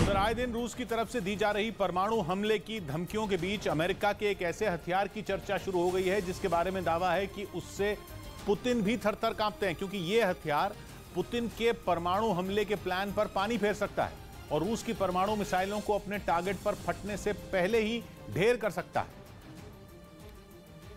उधर आए दिन रूस की तरफ से दी जा रही परमाणु हमले की धमकियों के बीच अमेरिका के एक ऐसे हथियार की चर्चा शुरू हो गई है जिसके बारे में दावा है कि उससे पुतिन भी थर-थर कांपते हैं, क्योंकि यह हथियार पुतिन के परमाणु हमले के प्लान पर पानी फेर सकता है और रूस की परमाणु मिसाइलों को अपने टारगेट पर फटने से पहले ही ढेर कर सकता है।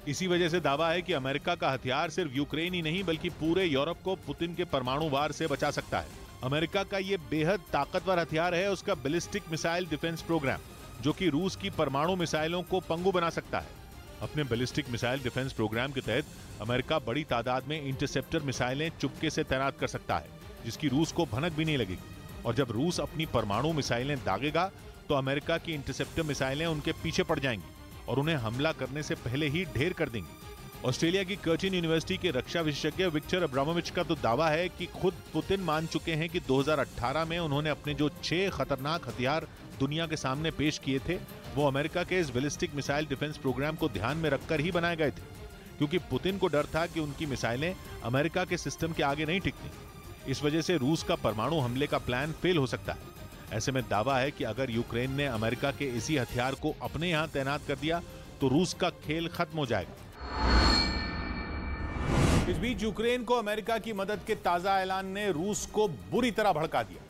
इसी वजह से दावा है कि अमेरिका का हथियार सिर्फ यूक्रेन ही नहीं बल्कि पूरे यूरोप को पुतिन के परमाणु वार से बचा सकता है। अमेरिका का यह बेहद ताकतवर हथियार है उसका बैलिस्टिक मिसाइल डिफेंस प्रोग्राम, जो कि रूस की परमाणु मिसाइलों को पंगु बना सकता है। अपने बैलिस्टिक मिसाइल डिफेंस प्रोग्राम के तहत अमेरिका बड़ी तादाद में इंटरसेप्टर मिसाइलें चुपके से तैनात कर सकता है, जिसकी रूस को भनक भी नहीं लगेगी। और जब रूस अपनी परमाणु मिसाइलें दागेगा तो अमेरिका की इंटरसेप्टर मिसाइलें उनके पीछे पड़ जाएंगी और उन्हें हमला करने से पहले ही ढेर कर देंगी। ऑस्ट्रेलिया की कर्टिन यूनिवर्सिटी के रक्षा विशेषज्ञ विक्टर अब्रामोविच का तो दावा है कि खुद पुतिन मान चुके हैं कि 2018 में उन्होंने अपने जो 6 खतरनाक हथियार दुनिया के सामने पेश किए थे वो अमेरिका के इस बैलिस्टिक मिसाइल डिफेंस प्रोग्राम को ध्यान में रखकर ही बनाए गए थे, क्योंकि पुतिन को डर था कि उनकी मिसाइलें अमेरिका के सिस्टम के आगे नहीं टिकती। इस वजह से रूस का परमाणु हमले का प्लान फेल हो सकता है। ऐसे में दावा है कि अगर यूक्रेन ने अमेरिका के इसी हथियार को अपने यहां तैनात कर दिया तो रूस का खेल खत्म हो जाएगा। इस बीच यूक्रेन को अमेरिका की मदद के ताजा ऐलान ने रूस को बुरी तरह भड़का दिया।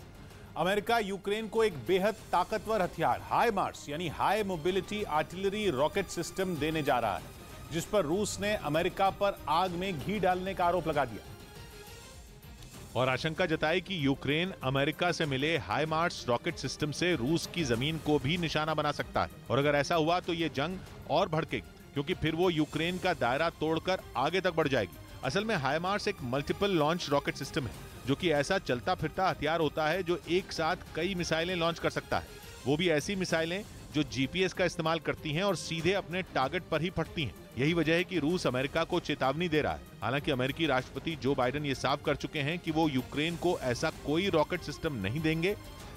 अमेरिका यूक्रेन को एक बेहद ताकतवर हथियार हाईमार्स यानी high mobility artillery rocket system देने जा रहा है, जिस पर रूस ने अमेरिका पर आग में घी डालने का आरोप लगा दिया और आशंका जताई कि यूक्रेन अमेरिका से मिले हाईमार्स रॉकेट सिस्टम से रूस की जमीन को भी निशाना बना सकता है। और अगर ऐसा हुआ तो यह जंग और भड़केगी, क्योंकि फिर वो यूक्रेन का दायरा तोड़कर आगे तक बढ़ जाएगी। असल में हाईमार्स एक मल्टीपल लॉन्च रॉकेट सिस्टम है, जो कि ऐसा चलता फिरता हथियार होता है जो एक साथ कई मिसाइलें लॉन्च कर सकता है, वो भी ऐसी मिसाइलें जो जीपीएस का इस्तेमाल करती हैं और सीधे अपने टारगेट पर ही फटती हैं। यही वजह है कि रूस अमेरिका को चेतावनी दे रहा है। हालांकि अमेरिकी राष्ट्रपति जो बाइडेन ये साफ कर चुके हैं कि वो यूक्रेन को ऐसा कोई रॉकेट सिस्टम नहीं देंगे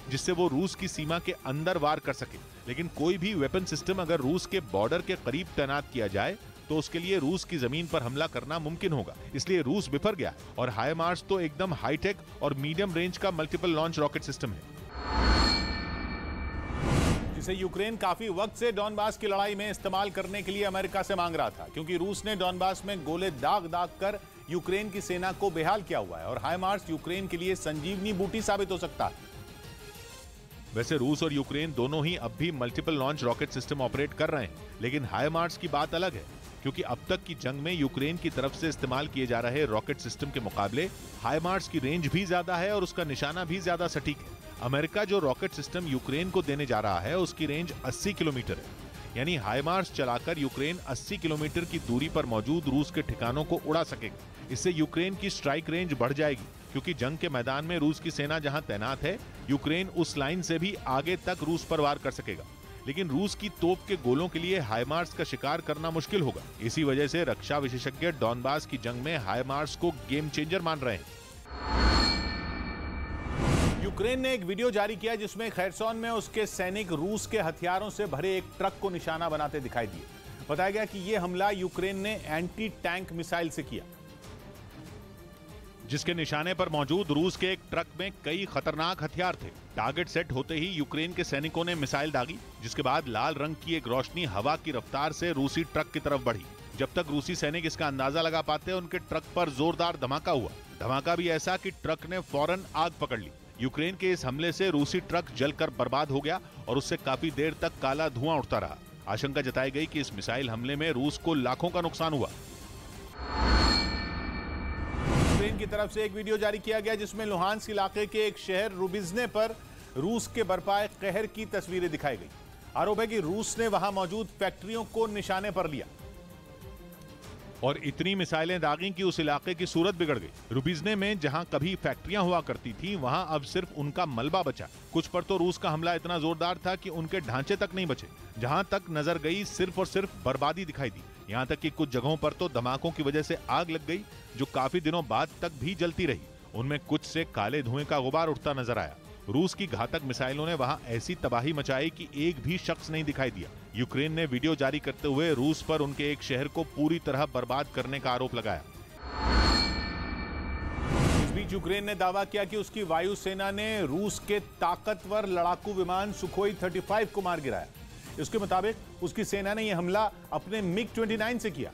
जिससे वो रूस की सीमा के अंदर वार कर सके, लेकिन कोई भी वेपन सिस्टम अगर रूस के बॉर्डर के करीब तैनात किया जाए तो उसके लिए रूस की जमीन पर हमला करना मुमकिन होगा। इसलिए रूस बिफर गया और हाईमार्स तो एकदम हाईटेक और मीडियम रेंज का मल्टीपल लॉन्च रॉकेट सिस्टम है, जिसे यूक्रेन काफी वक्त से डॉनबास की लड़ाई में इस्तेमाल करने के लिए अमेरिका से मांग रहा था, क्योंकि रूस ने डॉनबास में गोले दाग दाग कर यूक्रेन की सेना को बेहाल किया हुआ है और हाईमार्स यूक्रेन के लिए संजीवनी बूटी साबित हो सकता है। वैसे रूस और यूक्रेन दोनों ही अब भी multiple launch rocket system operate कर रहे हैं, लेकिन हाईमार्स की बात अलग है, क्योंकि अब तक की जंग में यूक्रेन की तरफ से इस्तेमाल किए जा रहे रॉकेट सिस्टम के मुकाबले हाईमार्स की रेंज भी ज्यादा है और उसका निशाना भी ज्यादा सटीक है। अमेरिका जो रॉकेट सिस्टम यूक्रेन को देने जा रहा है उसकी रेंज 80 किलोमीटर है, यानी हाईमार्स चलाकर यूक्रेन 80 किलोमीटर की दूरी पर मौजूद रूस के ठिकानों को उड़ा सकेगा। इससे यूक्रेन की स्ट्राइक रेंज बढ़ जाएगी, क्योंकि जंग के मैदान में रूस की सेना जहां तैनात है, यूक्रेन उस लाइन से भी आगे तक रूस पर वार कर सकेगा। लेकिन रूस की तोप के गोलों के लिए हाईमार्स का शिकार करना मुश्किल होगा। इसी वजह से रक्षा विशेषज्ञ डॉनबास की जंग में हाईमार्स को गेम चेंजर मान रहे हैं। यूक्रेन ने एक वीडियो जारी किया जिसमें खैरसोन में उसके सैनिक रूस के हथियारों से भरे एक ट्रक को निशाना बनाते दिखाई दिए। बताया गया कि यह हमला यूक्रेन ने एंटी टैंक मिसाइल से किया, जिसके निशाने पर मौजूद रूस के एक ट्रक में कई खतरनाक हथियार थे। टारगेट सेट होते ही यूक्रेन के सैनिकों ने मिसाइल दागी, जिसके बाद लाल रंग की एक रोशनी हवा की रफ्तार से रूसी ट्रक की तरफ बढ़ी। जब तक रूसी सैनिक इसका अंदाजा लगा पाते, उनके ट्रक पर जोरदार धमाका हुआ। धमाका भी ऐसा कि ट्रक ने फौरन आग पकड़ ली। यूक्रेन के इस हमले से रूसी ट्रक जलकर बर्बाद हो गया और उससे काफी देर तक काला धुआं उठता रहा। आशंका जताई गई कि इस मिसाइल हमले में रूस को लाखों का नुकसान हुआ। यूक्रेन की तरफ से एक वीडियो जारी किया गया जिसमें लुहांस्क इलाके के एक शहर रुबिज्ने पर रूस के बरपाए कहर की तस्वीरें दिखाई गई। आरोप है कि रूस ने वहां मौजूद फैक्ट्रियों को निशाने पर लिया और इतनी मिसाइलें दागी कि उस इलाके की सूरत बिगड़ गई। रुबिज्ने में जहां कभी फैक्ट्रियां हुआ करती थी, वहां अब सिर्फ उनका मलबा बचा। कुछ पर तो रूस का हमला इतना जोरदार था कि उनके ढांचे तक नहीं बचे। जहां तक नजर गई सिर्फ और सिर्फ बर्बादी दिखाई दी। यहां तक कि कुछ जगहों पर तो धमाकों की वजह से आग लग गई, जो काफी दिनों बाद तक भी जलती रही। उनमें कुछ से काले धुएं का गुबार उठता नजर आया। रूस की घातक मिसाइलों ने वहां ऐसी तबाही मचाई कि एक भी शख्स नहीं दिखाई दिया। यूक्रेन ने वीडियो जारी करते हुए रूस पर उनके एक शहर को पूरी तरह बर्बाद करने का आरोप लगाया। इस बीच यूक्रेन ने दावा किया कि उसकी वायुसेना ने रूस के ताकतवर लड़ाकू विमान सुखोई 35 को मार गिराया। इसके मुताबिक उसकी सेना ने यह हमला अपने MiG-29 से किया।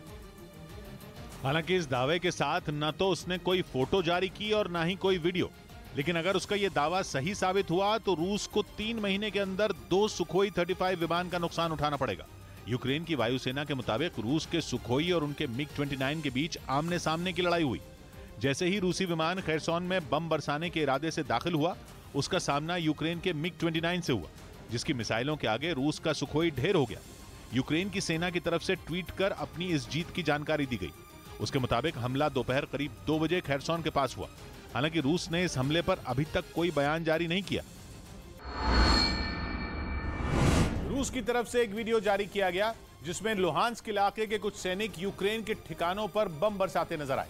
हालांकि इस दावे के साथ न तो उसने कोई फोटो जारी की और ना ही कोई वीडियो, लेकिन अगर उसका यह दावा सही साबित हुआ तो रूस को 3 महीने के अंदर 2 सुखोई 35 विमान का नुकसान उठाना पड़ेगा। यूक्रेन की वायुसेना के मुताबिक रूस के सुखोई और उनके MiG-29 के बीच आमने सामने की लड़ाई हुई। जैसे ही रूसी विमान खैरसोन में बम बरसाने के इरादे से दाखिल हुआ, उसका सामना यूक्रेन के MiG-29 से हुआ, जिसकी मिसाइलों के आगे रूस का सुखोई ढेर हो गया। यूक्रेन की सेना की तरफ से ट्वीट कर अपनी इस जीत की जानकारी दी गई। उसके मुताबिक हमला दोपहर करीब 2 बजे खैरसोन के पास हुआ। हालांकि रूस ने इस हमले पर अभी तक कोई बयान जारी नहीं किया। रूस की तरफ से एक वीडियो जारी किया गया जिसमें लुहांस्क इलाके के कुछ सैनिक यूक्रेन के ठिकानों पर बम बरसाते नजर आए,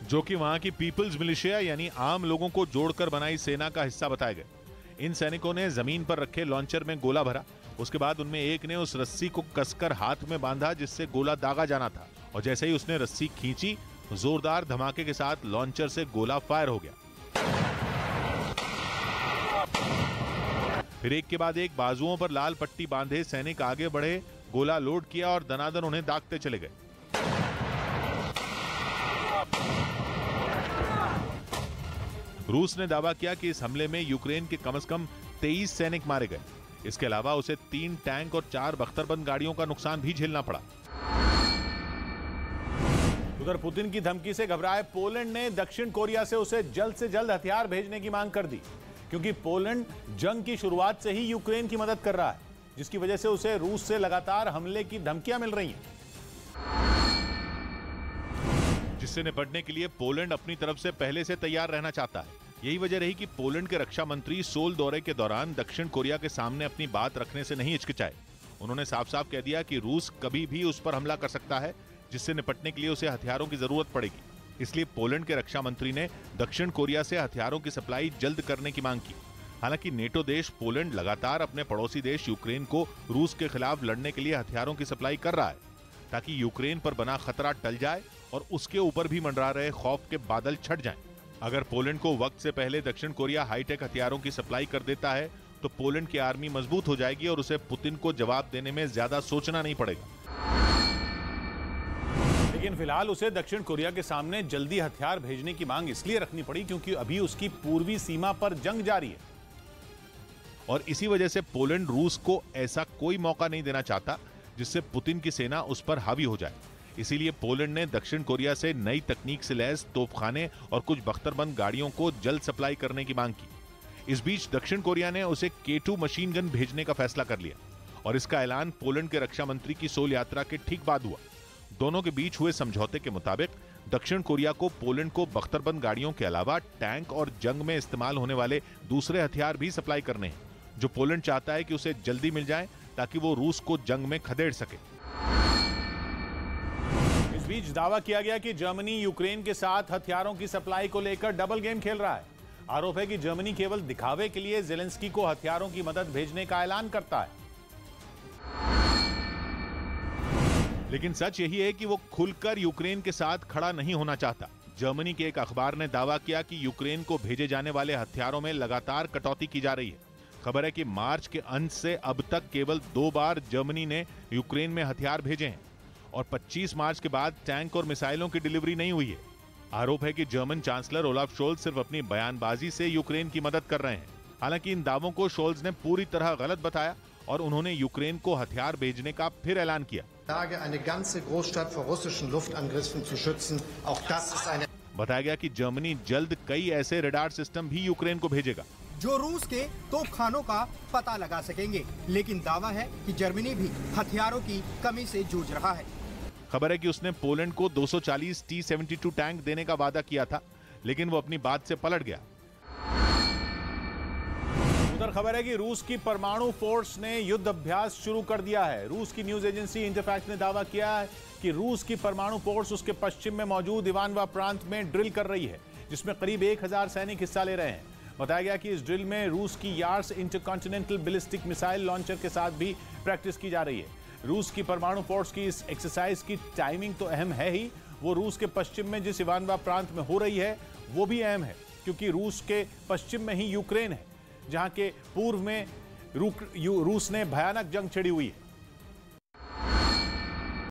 जो कि वहां की पीपल्स मिलिशिया यानी आम लोगों को जोड़कर बनाई सेना का हिस्सा बताए गए। इन सैनिकों ने जमीन पर रखे लॉन्चर में गोला भरा। उसके बाद उनमें एक ने उस रस्सी को कसकर हाथ में बांधा जिससे गोला दागा जाना था, और जैसे ही उसने रस्सी खींची, जोरदार धमाके के साथ लॉन्चर से गोला फायर हो गया। फिर एक के बाद एक बाजुओं पर लाल पट्टी बांधे सैनिक आगे बढ़े, गोला लोड किया और दनादन उन्हें दागते चले गए। रूस ने दावा किया कि इस हमले में यूक्रेन के कम से कम 23 सैनिक मारे गए। इसके अलावा उसे 3 टैंक और 4 बख्तरबंद गाड़ियों का नुकसान भी झेलना पड़ा। उधर पुतिन की धमकी से घबराए पोलैंड ने दक्षिण कोरिया से उसे जल्द से जल्द हथियार भेजने की मांग कर दी, क्योंकि पोलैंड जंग की शुरुआत से ही यूक्रेन की मदद कर रहा है, जिसकी वजह से उसे रूस से लगातार हमले की धमकियां मिल रही हैं। जिससे निपटने के लिए पोलैंड अपनी तरफ से पहले से तैयार रहना चाहता है। यही वजह रही कि पोलैंड के रक्षा मंत्री सोल दौरे के दौरान दक्षिण कोरिया के सामने अपनी बात रखने से नहीं हिचकिचाए। उन्होंने साफ साफ कह दिया कि रूस कभी भी उस पर हमला कर सकता है, जिससे निपटने के लिए उसे हथियारों की जरूरत पड़ेगी। इसलिए पोलैंड के रक्षा मंत्री ने दक्षिण कोरिया से हथियारों की सप्लाई जल्द करने की मांग की। हालांकि नेटो देश पोलैंड लगातार अपने पड़ोसी देश यूक्रेन को रूस के खिलाफ लड़ने के लिए हथियारों की सप्लाई कर रहा है, ताकि यूक्रेन पर बना खतरा टल जाए और उसके ऊपर भी मंडरा रहे खौफ के बादल छट जाएं। अगर पोलैंड को वक्त से पहले दक्षिण कोरिया हाईटेक हथियारों की सप्लाई कर देता है तो पोलैंड की आर्मी मजबूत हो जाएगी और उसे पुतिन को जवाब देने में ज्यादा सोचना नहीं पड़ेगा। लेकिन फिलहाल उसे दक्षिण कोरिया के सामने जल्दी हथियार भेजने की मांग इसलिए रखनी पड़ी क्योंकि अभी उसकी पूर्वी सीमा पर जंग जारी है, और इसी वजह से पोलैंड रूस को ऐसा कोई मौका नहीं देना चाहता जिससे पुतिन की सेना उस पर हावी हो जाए। इसीलिए पोलैंड ने दक्षिण कोरिया से नई तकनीक से लैस तोपखाने और कुछ बख्तरबंद गाड़ियों को जल्द सप्लाई करने की मांग की। इस बीच दक्षिण कोरिया ने उसे K2 मशीन गन भेजने का फैसला कर लिया, और इसका ऐलान पोलैंड के रक्षा मंत्री की सोल यात्रा के ठीक बाद हुआ। दोनों के बीच हुए समझौते के मुताबिक दक्षिण कोरिया को पोलैंड को बख्तरबंद गाड़ियों के अलावा टैंक और जंग में इस्तेमाल होने वाले दूसरे हथियार भी सप्लाई करने हैं, जो पोलैंड चाहता है कि उसे जल्दी मिल जाए ताकि वो रूस को जंग में खदेड़ सके। इस बीच दावा किया गया कि जर्मनी यूक्रेन के साथ हथियारों की सप्लाई को लेकर डबल गेम खेल रहा है। आरोप है कि जर्मनी केवल दिखावे के लिए ज़ेलेंस्की को हथियारों की मदद भेजने का ऐलान करता है, लेकिन सच यही है कि वो खुलकर यूक्रेन के साथ खड़ा नहीं होना चाहता। जर्मनी के एक अखबार ने दावा किया कि यूक्रेन को भेजे जाने वाले हथियारों में लगातार कटौती की जा रही है। खबर है कि मार्च के अंत से अब तक केवल 2 बार जर्मनी ने यूक्रेन में हथियार भेजे हैं, और 25 मार्च के बाद टैंक और मिसाइलों की डिलीवरी नहीं हुई है। आरोप है कि जर्मन चांसलर ओलाफ शोल्ज सिर्फ अपनी बयानबाजी से यूक्रेन की मदद कर रहे हैं। हालांकि इन दावों को शोल्ज ने पूरी तरह गलत बताया और उन्होंने यूक्रेन को हथियार भेजने का फिर ऐलान किया। बताया गया कि जर्मनी जल्द कई ऐसे रडार सिस्टम भी यूक्रेन को भेजेगा जो रूस के तोपखानों का पता लगा सकेंगे, लेकिन दावा है कि जर्मनी भी हथियारों की कमी से जूझ रहा है। खबर है कि उसने पोलैंड को 240 T-72 टैंक देने का वादा किया था, लेकिन वो अपनी बात से पलट गया। उधर खबर है कि रूस की परमाणु फोर्स ने युद्ध अभ्यास शुरू कर दिया है। रूस की न्यूज एजेंसी इंटरफैक्स ने दावा किया है कि रूस की परमाणु फोर्स उसके पश्चिम में मौजूद इवानवा प्रांत में ड्रिल कर रही है, जिसमें करीब 1000 सैनिक हिस्सा ले रहे हैं। बताया गया कि इस ड्रिल में रूस की Yars intercontinental ballistic missile launcher के साथ भी प्रैक्टिस की जा रही है। रूस की परमाणु फोर्स की इस एक्सरसाइज की टाइमिंग तो अहम है ही, वो रूस के पश्चिम में जिस इवानवा प्रांत में हो रही है वो भी अहम है, क्योंकि रूस के पश्चिम में ही यूक्रेन है, जहां के पूर्व में रूस ने भयानक जंग छिड़ी हुई है।